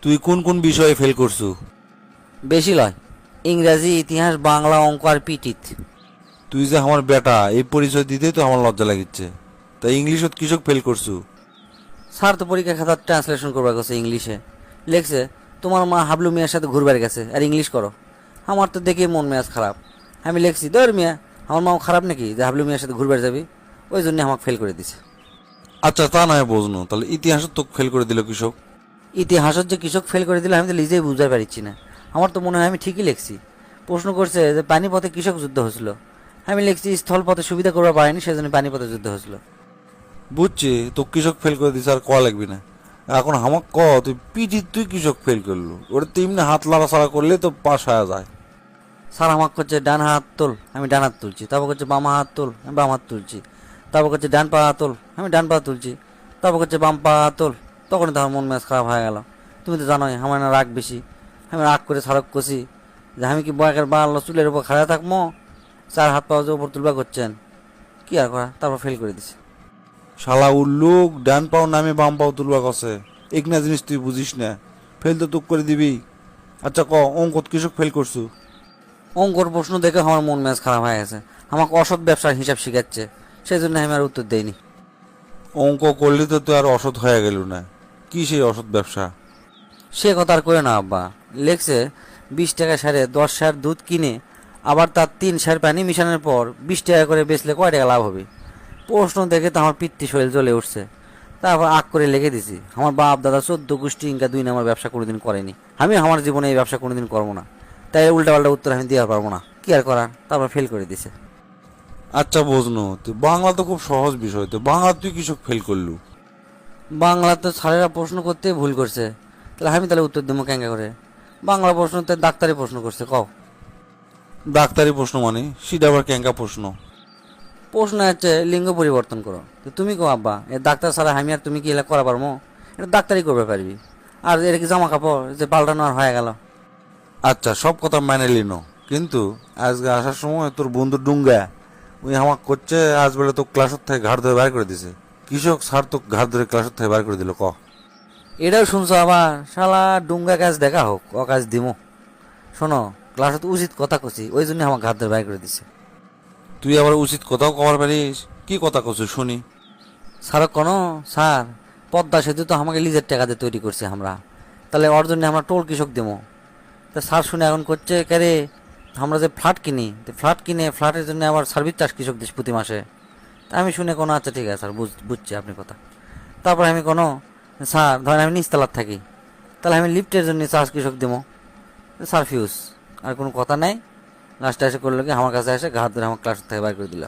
তুই কোন কোন বিষয়ে ফেল করছু? বেশি লয়, ইংরাজি, ইতিহাস, বাংলা, অঙ্ক আর পিটিত। তুই যে আমার বেটা এই পরিচয় দিতেই তো আমার লজ্জা লাগিচ্ছে। তাই ইংলিশত কৃষক ফেল করছু? স্যার তো পরীক্ষা খাতার ট্রান্সলেশন করবার গেছে ইংলিশে, লেখছে তোমার মা হাবলু মিয়ার সাথে ঘুরবার গেছে আর ইংলিশ করো। আমার তো দেখে মন মেজাজ খারাপ। আমি লেখছি ধর মিয়া, আমার মাও খারাপ নাকি যে হাবলু মিয়ার সাথে ঘুরবার যাবি? ওই জন্য আমাকে ফেল করে দিছে। আচ্ছা তা নয় বুঝনো, তাহলে ইতিহাসত তোকে ফেল করে দিল কৃষক? ইতিহাসত যে কৃষক ফেল করে দিল আমি তো নিজেই বুঝতে পারছি না। আমার তো মনে হয় আমি ঠিকই লিখছি। প্রশ্ন করছে যে পানিপথে কৃষক যুদ্ধ হয়েছিল, আমি লিখছি স্থলপথে সুবিধা করবার পারেনি সেজন্য পানিপথে যুদ্ধ হয়েছিল। বুঝছি তো কৃষক ফেল করে দিছে, আর ক লাগবি না। এখন আমাক ক তুই পিটি তুই কৃষক ফেল করলু, ওটা তেমনি হাত লাড়াছাড়া করলে তো পাশ হয়ে যায়। স্যার আমাকে করছে ডান হাত তোল, আমি ডান হাত তুলছি। তারপর করছে বাম হাত তোল, আমি বাম হাত তুলছি। তারপর করছে ডান পা তোল, আমি ডান পা তুলছি। তারপর করছে বাম পা তোল। তখনই তো আমার মন মেজাজ খারাপ হয়ে গেল। তুমি তো জানোই আমার না রাগ বেশি। আমি রাগ করে সারক কষি যে আমি কি বয়কের বাড়লো চুলের উপর খাড়া থাকবো, চার হাত পা যে উপর তুলবা করছেন, কি আর করা। তারপর ফেল করে দিছে। শালা উল্লুক, ডান পাও নামে বাম পাও তুলবা কছে, এক না জিনিস তুই বুঝিস না, ফেল তো তুক করে দিবি। আচ্ছা ক অঙ্কত কৃষক ফেল করছু? অঙ্কর প্রশ্ন দেখে আমার মন মেজাজ খারাপ হয়ে গেছে। আমাকে অসৎ ব্যবসার হিসাব শিখাচ্ছে, সেই জন্য আমি আর উত্তর দেইনি। অঙ্ক করলে তো তুই আর অসৎ হয়ে গেল না। কি সেই অসৎ ব্যবসা? সে কথা আর করে না আব্বা। লেখছে 20 টাকা সারে 10 সের দুধ কিনে আবার তার 3 সের পানি মিশানোর পর 20 টাকা করে বেচলে কয় টাকা লাভ হবে? প্রশ্ন দেখে তো আমার পিত্তি শরীর জ্বলে উঠছে। তারপর আগ করে লিখে দিছি আমার বাপ দাদা 14 গোষ্ঠী ইনকা 2 নাম্বার ব্যবসা কোনোদিন করেনি, আমি আমার জীবনে এই ব্যবসা কোনোদিন করবো না। তাই উল্টা পাল্টা উত্তর আমি দেওয়া পারবো না, কি আর করার। তারপর ফেল করে দিছে। আচ্ছা বুঝনো, তুই বাংলা তো খুব সহজ বিষয়, তো বাংলা তুই কৃষক ফেল করলু? বাংলা তো স্যারেরা প্রশ্ন করতে ভুল করছে, তাহলে আমি তাহলে উত্তর দেবো কেঙ্গা করে? বাংলা প্রশ্নতে ডাক্তারি প্রশ্ন করছে কও। ডাক্তারি প্রশ্ন মানে সেটা আবার ক্যাঙ্কা প্রশ্ন? প্রশ্ন হচ্ছে লিঙ্গ পরিবর্তন করো। তো তুমি কো আব্বা এ ডাক্তার ছাড়া আমি আর তুমি কি এলা করা পারবো? এটা ডাক্তারই করবে পারবি। আর এটা কি জামা কাপড় যে পাল্টানো আর হয়ে গেল? আচ্ছা সব কথা মেনে লিনো, কিন্তু আজকে আসার সময় তোর বন্ধু ডুঙ্গা ওই আমাক করছে আজ বেলা তো ক্লাসের থেকে ঘাড় ধরে বার করে দিছে। কৃষক স্যার তো ঘাড় ধরে ক্লাসের থেকে বার করে দিল ক? এটাও শুনছো আবার? শালা ডুঙ্গা কাজ দেখা হোক, ও কাজ দিমো। শোনো, ক্লাসে তো উচিত কথা কছি, ওই জন্য আমার ঘাত ধরে বাইর করে দিছে। তুই আবার উচিত কথাও কবার পারিস? কি কথা কছু শুনি? স্যার কোনো স্যার পদ্মা সেতু তো আমাকে লিজের টাকা দিয়ে তৈরি করছি আমরা, তাহলে ওর জন্য আমরা টোল কৃষক দেবো। তা স্যার শুনে এখন করছে ক্যারে আমরা যে ফ্ল্যাট কিনি, তো ফ্ল্যাট কিনে ফ্ল্যাটের জন্য আবার সার্ভিস চার্জ কৃষক দিস প্রতি মাসে। তা আমি শুনে কোনো আচ্ছা ঠিক আছে স্যার বুঝছি আপনি কথা। তারপর আমি কোনো স্যার ধরেন আমি নিচতলার থাকি, তাহলে আমি লিফটের জন্য চার্জ কৃষক দেবো। স্যার ফিউজ আর কোনো কথা নাই। লাস্টে এসে করলো কি আমার কাছে এসে ঘাত ধরে আমার ক্লাস থেকে বাইর করে দিল।